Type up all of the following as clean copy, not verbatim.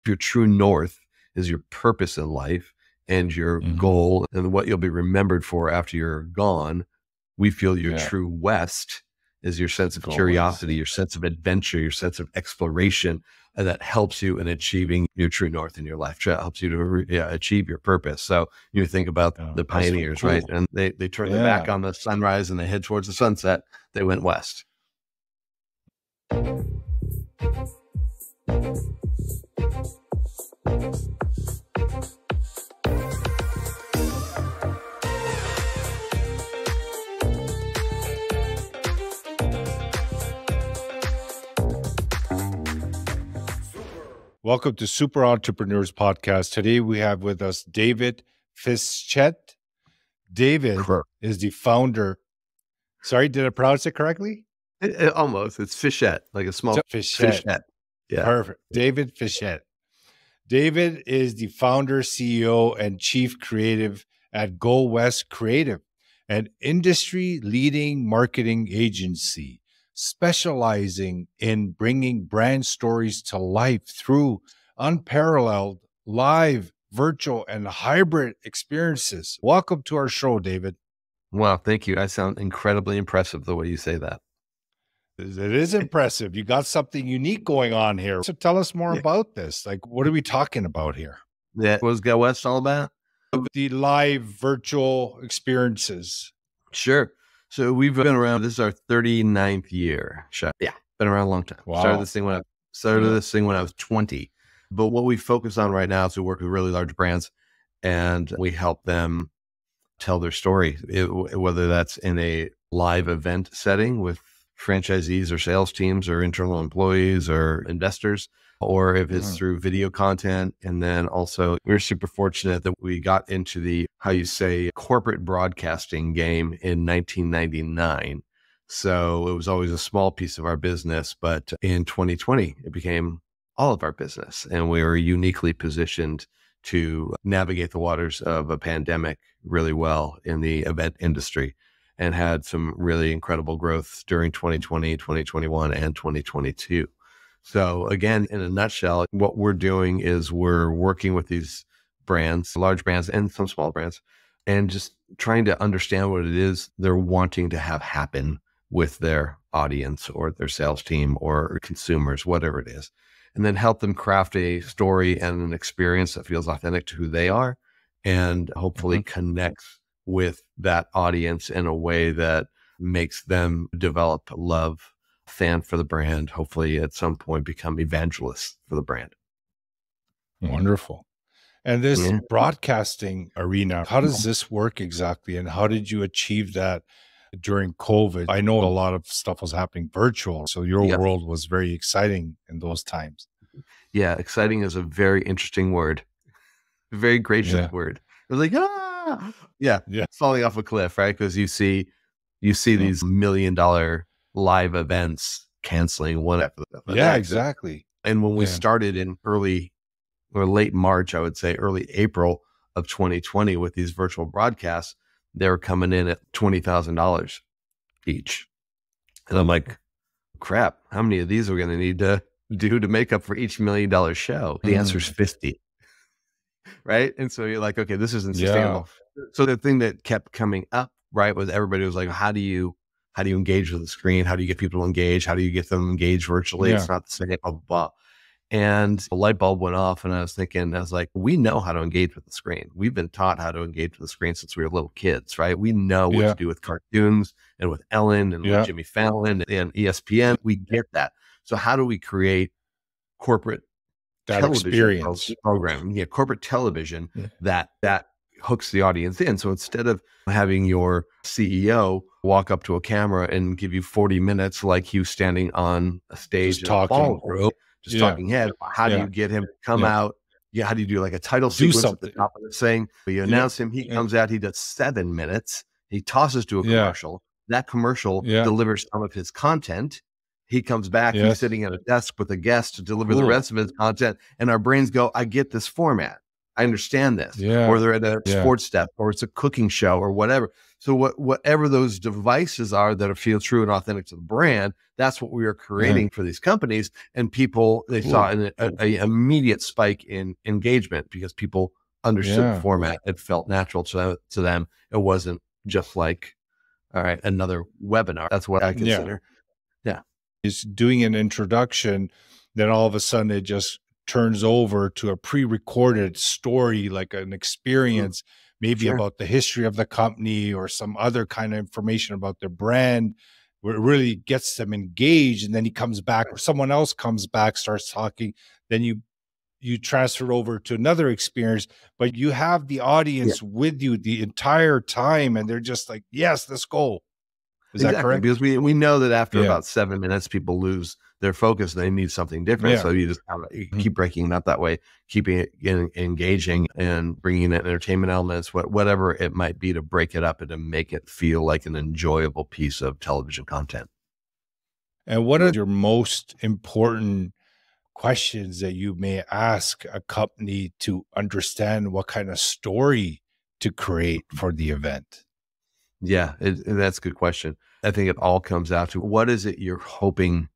your true north is your purpose in life and your goal and what you'll be remembered for after you're gone, we feel your true west is your sense of curiosity, your sense of adventure, your sense of exploration, and that helps you in achieving your true north in your life. It helps you to achieve your purpose. So you think about the pioneers, right? And they turned their back on the sunrise and they head towards the sunset. They went west. Welcome to Super Entrepreneurs Podcast. Today we have with us David Fischette. David is the founder. Sorry, did I pronounce it correctly? Almost. It's Fischette, like a small Fischette. Yeah. Perfect. David Fischette. David is the founder, CEO, and chief creative at Go West Creative, an industry-leading marketing agency specializing in bringing brand stories to life through unparalleled live, virtual, and hybrid experiences. Welcome to our show, David. Wow, thank you. I sound incredibly impressive the way you say that. It is impressive. You got something unique going on here. So tell us more about this. Like, what are we talking about here? Yeah, what was Go West all about? The live virtual experiences. Sure. So we've been around. This is our 39th year. Yeah, been around a long time. Wow. Started this thing when I was 20. But what we focus on right now is we work with really large brands, and we help them tell their story, whether that's in a live event setting with franchisees or sales teams or internal employees or investors, or if it's through video content. And then also we're super fortunate that we got into the, how you say, corporate broadcasting game in 1999. So it was always a small piece of our business, but in 2020, it became all of our business. And we were uniquely positioned to navigate the waters of a pandemic really well in the event industry, and had some really incredible growth during 2020, 2021, and 2022. So again, in a nutshell, what we're doing is we're working with these brands, large brands and some small brands, and just trying to understand what it is they're wanting to have happen with their audience or their sales team or consumers, whatever it is, and then help them craft a story and an experience that feels authentic to who they are and hopefully connects with that audience in a way that makes them develop love, fan for the brand, hopefully at some point become evangelists for the brand. Wonderful. And this broadcasting arena, how does this work exactly? And how did you achieve that during COVID? I know a lot of stuff was happening virtual, so your world was very exciting in those times. Yeah, exciting is a very interesting word. A very gracious word. It was like, falling off a cliff, right? Because you see these $1 million live events canceling one after the other. Yeah, exactly. And when we started in early or late March, I would say early April of 2020 with these virtual broadcasts, they were coming in at $20,000 each. And I'm like, crap, how many of these are we going to need to do to make up for each $1 million show? The answer is 50. Right. And so you're like, okay, this isn't sustainable. So the thing that kept coming up, right, was everybody was like, how do you engage with the screen? How do you get people to engage? How do you get them engaged virtually? It's not the same, blah, blah, blah. And the light bulb went off, and I was like, we know how to engage with the screen. We've been taught how to engage with the screen since we were little kids, right? We know what to do with cartoons and with Ellen and with Jimmy Fallon and ESPN. We get that. So how do we create corporate television program, corporate television that hooks the audience in? So instead of having your CEO walk up to a camera and give you 40 minutes like he was standing on a stage in a ballroom, just talking head, how do you get him to come out? How do you do like a title sequence at the top of the thing? You announce him, he comes out, he does 7 minutes, he tosses to a commercial. That commercial delivers some of his content. He comes back, he's sitting at a desk with a guest to deliver the rest of his content. And our brains go, I get this format. I understand this. Yeah. Or they're at a Yeah. sports step, or it's a cooking show or whatever. So whatever those devices are that feel true and authentic to the brand, that's what we are creating for these companies. And people, they saw an immediate spike in engagement because people understood the format. It felt natural to them. It wasn't just like, all right, another webinar. That's what I consider. Yeah. Is doing an introduction, then all of a sudden it just turns over to a pre-recorded story, like an experience, maybe about the history of the company or some other kind of information about their brand, where it really gets them engaged. And then he comes back, or someone else comes back, starts talking. Then you transfer over to another experience, but you have the audience with you the entire time, and they're just like, yes, let's go. Is that correct? Because we know that after about 7 minutes, people lose their focus. They need something different. So you just keep breaking it up that way, keeping it engaging and bringing in entertainment elements, whatever it might be, to break it up and to make it feel like an enjoyable piece of television content. And what are your most important questions that you may ask a company to understand what kind of story to create for the event? Yeah, that's a good question. I think it all comes out to, what is it you're hoping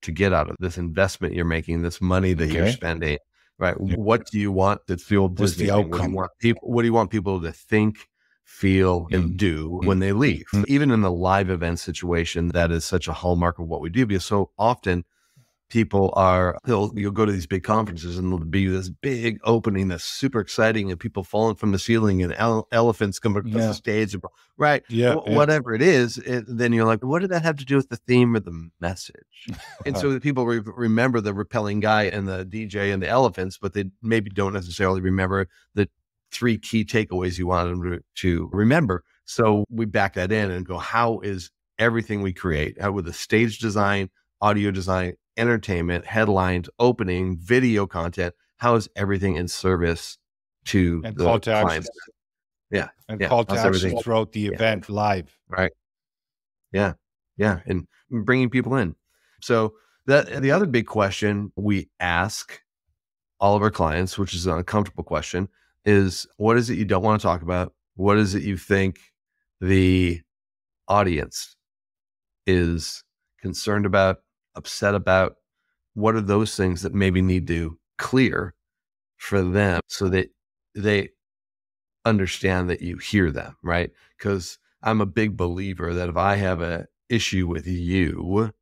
to get out of this investment you're making, this money that you're spending, right? What do you want to feel? What's the outcome? What do you want people to think, feel, and do when they leave? Even in the live event situation, that is such a hallmark of what we do, because so often people you'll go to these big conferences and there'll be this big opening that's super exciting and people falling from the ceiling and elephants come across the stage, right? Whatever it is, then you're like, what did that have to do with the theme or the message? And so the people remember the repelling guy and the DJ and the elephants, but they maybe don't necessarily remember the 3 key takeaways you wanted them to remember. So we back that in and go, how is everything we create, with the stage design, audio design, entertainment, headlines, opening, video content, how is everything in service to the call to clients? And call to action throughout the event live. Right. Yeah. And bringing people in. So the other big question we ask all of our clients, which is an uncomfortable question, is, what is it you don't want to talk about? What is it you think the audience is concerned about, upset about? What are those things that maybe need to clear for them so that they understand that you hear them, right? Because I'm a big believer that if I have an issue with you,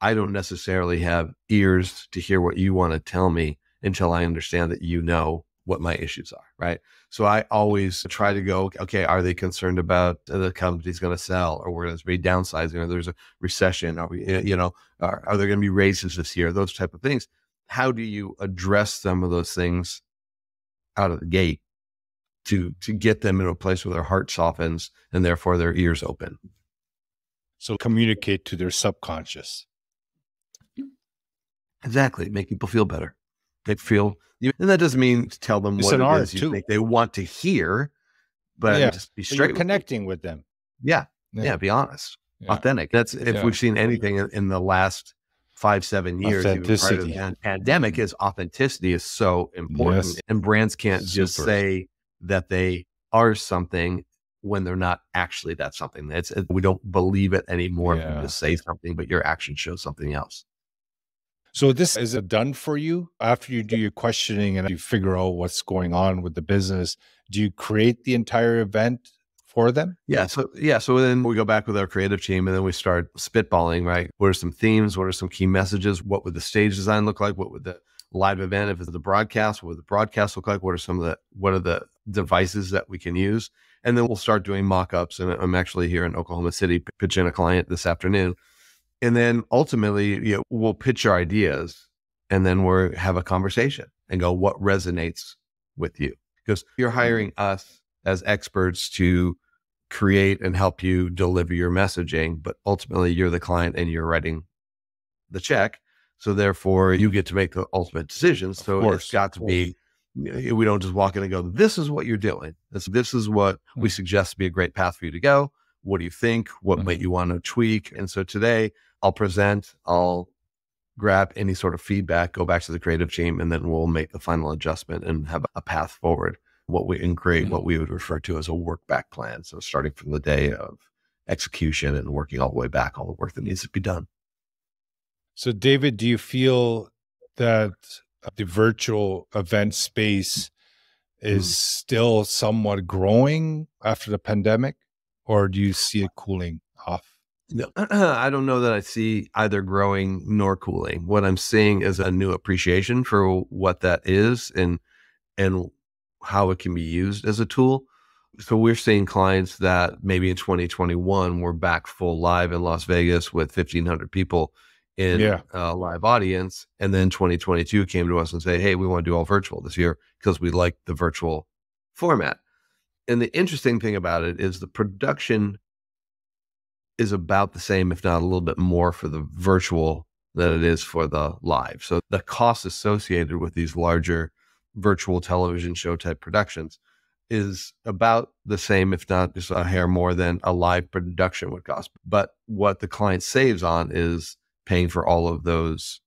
I don't necessarily have ears to hear what you want to tell me until I understand that you know what my issues are, right? So I always try to go, okay, are they concerned about the company's going to sell, or we're going to be downsizing, or there's a recession, are we, are there going to be raises this year? Those type of things. How do you address some of those things out of the gate to get them in a place where their heart softens and therefore their ears open? So communicate to their subconscious. Exactly. Make people feel better. They feel, and that doesn't mean to tell them what it is you think they want to hear, but just be straight. You're connecting with them. Yeah. Be honest, authentic. That's, if we've seen anything in the last 5-7 years, even prior to the pandemic, is authenticity is so important. And brands can't just say that they are something when they're not actually that something. We don't believe it anymore if you just say something, but your action shows something else. So is it done for you after you do your questioning and you figure out what's going on with the business? Do you create the entire event for them? So then we go back with our creative team and then we start spitballing, right? What are some themes? What are some key messages? What would the stage design look like? What would the live event, if it's the broadcast, what would the broadcast look like? What are the devices that we can use? And then we'll start doing mock-ups. And I'm actually here in Oklahoma City pitching a client this afternoon. And then ultimately, we'll pitch our ideas and then we'll have a conversation and go, what resonates with you? Because you're hiring us as experts to create and help you deliver your messaging, but ultimately you're the client and you're writing the check. So therefore you get to make the ultimate decisions. So it's got to be, we don't just walk in and go, this is what you're doing. This is what we suggest to be a great path for you to go. What do you think? What might you want to tweak? And so today I'll present, I'll grab any sort of feedback, go back to the creative team, and then we'll make the final adjustment and have a path forward. And create what we would refer to as a work back plan. So starting from the day of execution and working all the way back, all the work that needs to be done. So, David, do you feel that the virtual event space is still somewhat growing after the pandemic, or do you see it cooling off? No, I don't know that I see either growing nor cooling. What I'm seeing is a new appreciation for what that is and how it can be used as a tool. So we're seeing clients that maybe in 2021 were back full live in Las Vegas with 1,500 people in a live audience. And then 2022 came to us and say, hey, we want to do all virtual this year because we like the virtual format. And the interesting thing about it is the production is about the same, if not a little bit more for the virtual than it is for the live. So the cost associated with these larger virtual television show type productions is about the same, if not just a hair more than a live production would cost. But what the client saves on is paying for all of those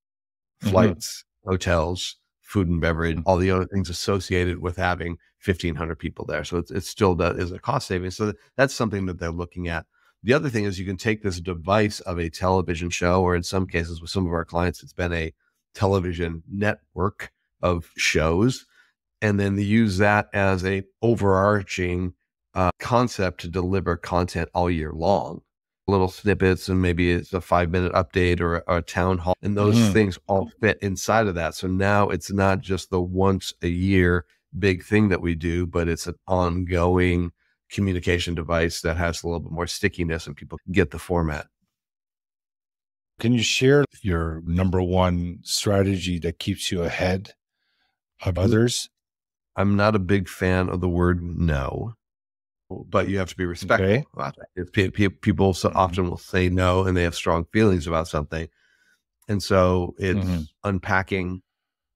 flights, hotels, food and beverage, all the other things associated with having 1,500 people there. So it still is a cost saving. So that's something that they're looking at. The other thing is you can take this device of a television show, or in some cases with some of our clients, it's been a television network of shows, and then they use that as a overarching concept to deliver content all year long. Little snippets, and maybe it's a 5-minute update or a town hall, and those things all fit inside of that. So now it's not just the once a year big thing that we do, but it's an ongoing communication device that has a little bit more stickiness and people get the format. Can you share your number one strategy that keeps you ahead of others? I'm not a big fan of the word no, but you have to be respectful about that. People so often will say no and they have strong feelings about something. And so it's unpacking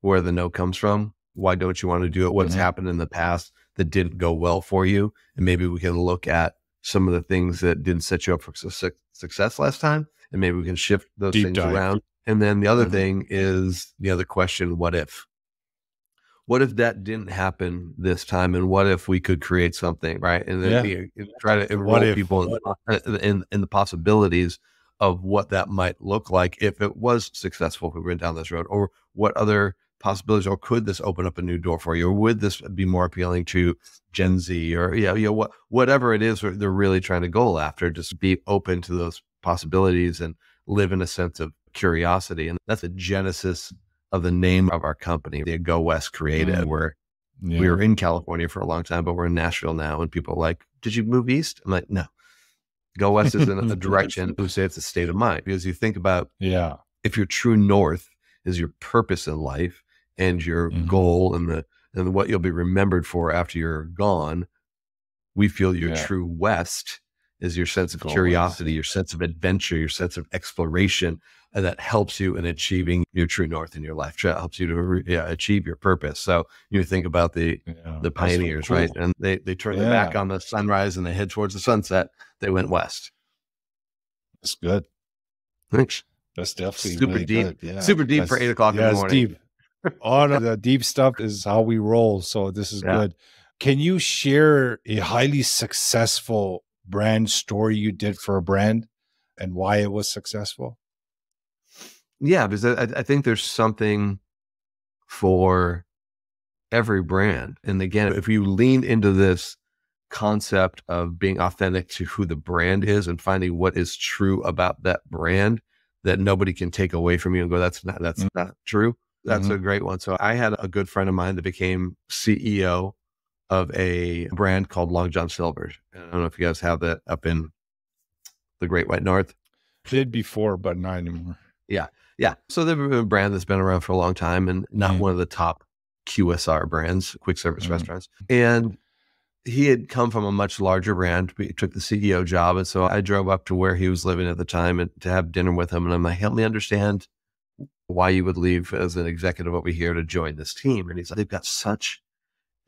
where the no comes from. Why don't you want to do it? What's happened in the past that didn't go well for you? And maybe we can look at some of the things that didn't set you up for success last time. And maybe we can shift those things around. And then the other thing is the other question, what if? What if that didn't happen this time? And what if we could create something, right? And then you try to enroll people in the possibilities of what that might look like if it was successful, if we went down this road, or what other possibilities, or could this open up a new door for you? Or would this be more appealing to Gen Z, or whatever it is they're really trying to go after? Just be open to those possibilities and live in a sense of curiosity. And that's the genesis of the name of our company, the Go West Creative. We were in California for a long time, but we're in Nashville now. And people are like, did you move east? I'm like, no. Go West isn't a direction. We say it's a state of mind, because you think about if your true north is your purpose in life and your goal and what you'll be remembered for after you're gone, we feel your true west is your sense of curiosity, your sense of adventure, your sense of exploration, and that helps you in achieving your true north in your life. Helps you to achieve your purpose. So you think about the pioneers, so cool. Right? And they turn their back on the sunrise and they head towards the sunset. They went west. That's good. Thanks. That's definitely super really deep. Good. Super deep for 8 o'clock in the morning. Deep. All of the deep stuff is how we roll. So this is good. Can you share a highly successful brand story you did for a brand and why it was successful? Yeah, because I think there's something for every brand. And again, if you lean into this concept of being authentic to who the brand is and finding what is true about that brand that nobody can take away from you and go, that's not true. That's a great one. So I had a good friend of mine that became CEO of a brand called Long John Silver's. I don't know if you guys have that up in the Great White North. Did before, but not anymore. Yeah. So they've been a brand that's been around for a long time and not one of the top QSR brands, quick service restaurants. And he had come from a much larger brand. He took the CEO job. And so I drove up to where he was living at the time and to have dinner with him. And I'm like, help me understand why you would leave as an executive over here to join this team. And he's like, they've got such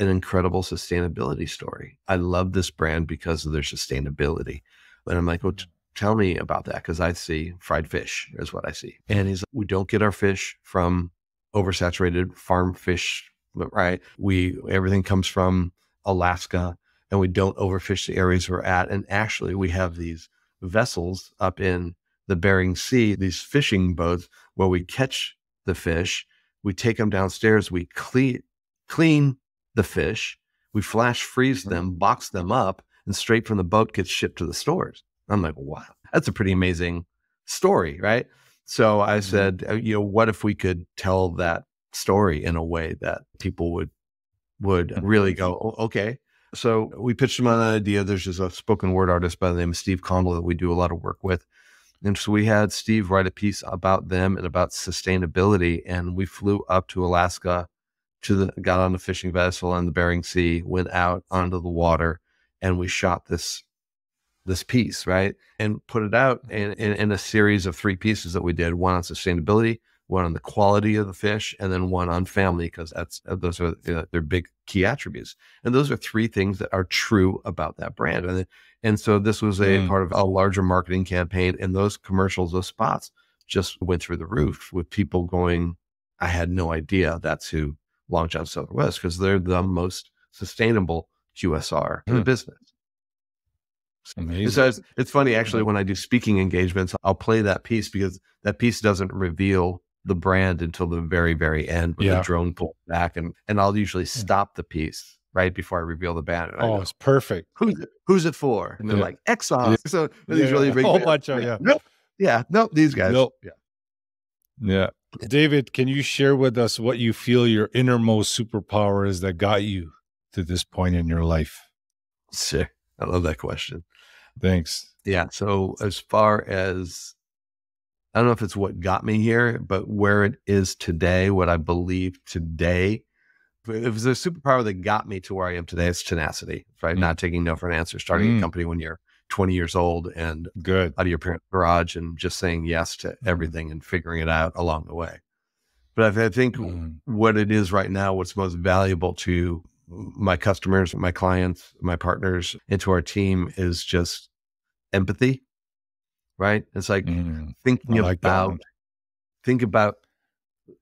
an incredible sustainability story. I love this brand because of their sustainability. And I'm like, well, tell me about that, because I see fried fish is what I see. And he's like, we don't get our fish from oversaturated farm fish, right? Everything comes from Alaska, and we don't overfish the areas we're at. And actually, we have these vessels up in the Bering Sea, these fishing boats where we catch the fish, we take them downstairs, we clean the fish, we flash freeze them, box them up, and straight from the boat gets shipped to the stores. I'm like, wow, that's a pretty amazing story, right? So I said, what if we could tell that story in a way that people would really go, oh, okay. So we pitched him on an idea. There's just a spoken word artist by the name of Steve Connell that we do a lot of work with. And so we had Steve write a piece about them and about sustainability. And we flew up to Alaska, got on a fishing vessel on the Bering Sea, went out onto the water, and we shot this piece, right? And put it out in a series of 3 pieces that we did, one on sustainability, one on the quality of the fish, and then one on family, because those are their big key attributes. And those are 3 things that are true about that brand. And so this was a part of a larger marketing campaign, and those commercials, those spots just went through the roof with people going, I had no idea that's who Long John Silver was, because they're the most sustainable QSR in the business. Amazing. So it's funny, actually, when I do speaking engagements, I'll play that piece, because that piece doesn't reveal the brand until the very, very end, when the drone pulls back, and I'll usually stop the piece right before I reveal the band. And it's perfect. Who's it for? And they're like, Exxon. So these really big a whole bunch of Nope, these guys. Nope. Yeah. David, can you share with us what you feel your innermost superpower is that got you to this point in your life? Sure. I love that question. Thanks. Yeah. So as far as, I don't know if it's what got me here, but where it is today, what I believe today, if there's a superpower that got me to where I am today, it's tenacity, right? Not taking no for an answer, starting a company when you're 20 years old and out of your parents' garage, and just saying yes to everything and figuring it out along the way. But I think what it is right now, what's most valuable to my customers, my clients, my partners, and to our team is just empathy, right? It's like think about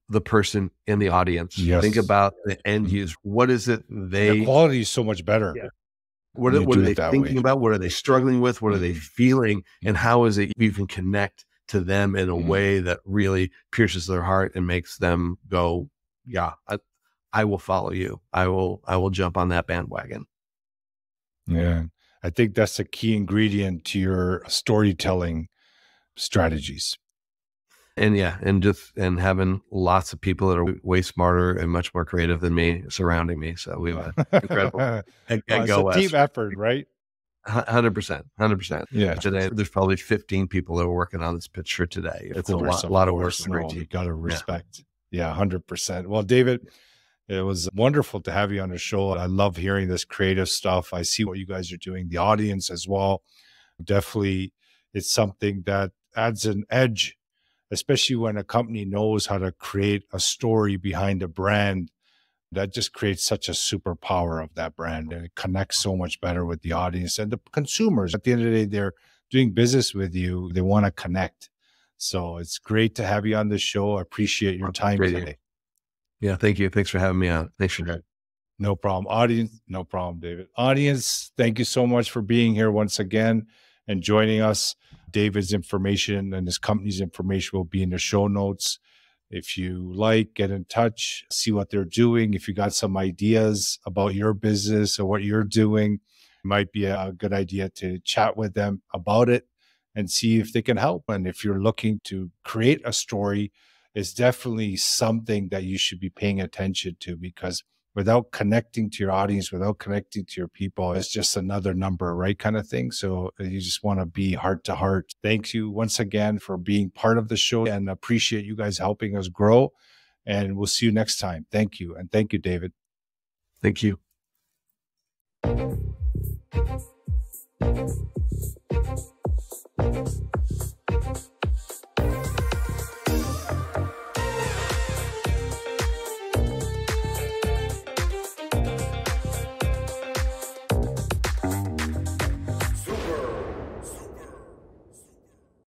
the person in the audience. Think about the end user. What is it the quality is so much better. Yeah. What are they thinking about? What are they struggling with? What are they feeling? And how is it you can connect to them in a way that really pierces their heart and makes them go, yeah, I will follow you. I will jump on that bandwagon. Yeah. I think that's a key ingredient to your storytelling strategies. And and having lots of people that are way smarter and much more creative than me surrounding me. So we have an incredible it's a team effort, right? 100%. Yeah. Today, there's probably 15 people that are working on this picture today. It's a lot of work. You got to respect. Yeah, 100%. Well, David, it was wonderful to have you on the show. I love hearing this creative stuff. I see what you guys are doing, the audience as well. Definitely, it's something that adds an edge, especially when a company knows how to create a story behind a brand. That just creates such a superpower of that brand, and it connects so much better with the audience and the consumers. At the end of the day, they're doing business with you. They want to connect. So it's great to have you on this show. I appreciate your time today. Yeah, thank you. Thanks for having me on. Thanks for that. No problem. Audience, no problem, David. Audience, thank you so much for being here once again and joining us. David's information and his company's information will be in the show notes. If you like, get in touch, see what they're doing. If you got some ideas about your business or what you're doing, it might be a good idea to chat with them about it and see if they can help. And if you're looking to create a story, it's definitely something that you should be paying attention to, because without connecting to your audience, without connecting to your people, it's just another number, right? Kind of thing. So you just want to be heart to heart. Thank you once again for being part of the show, and appreciate you guys helping us grow. And we'll see you next time. Thank you. And thank you, David. Thank you.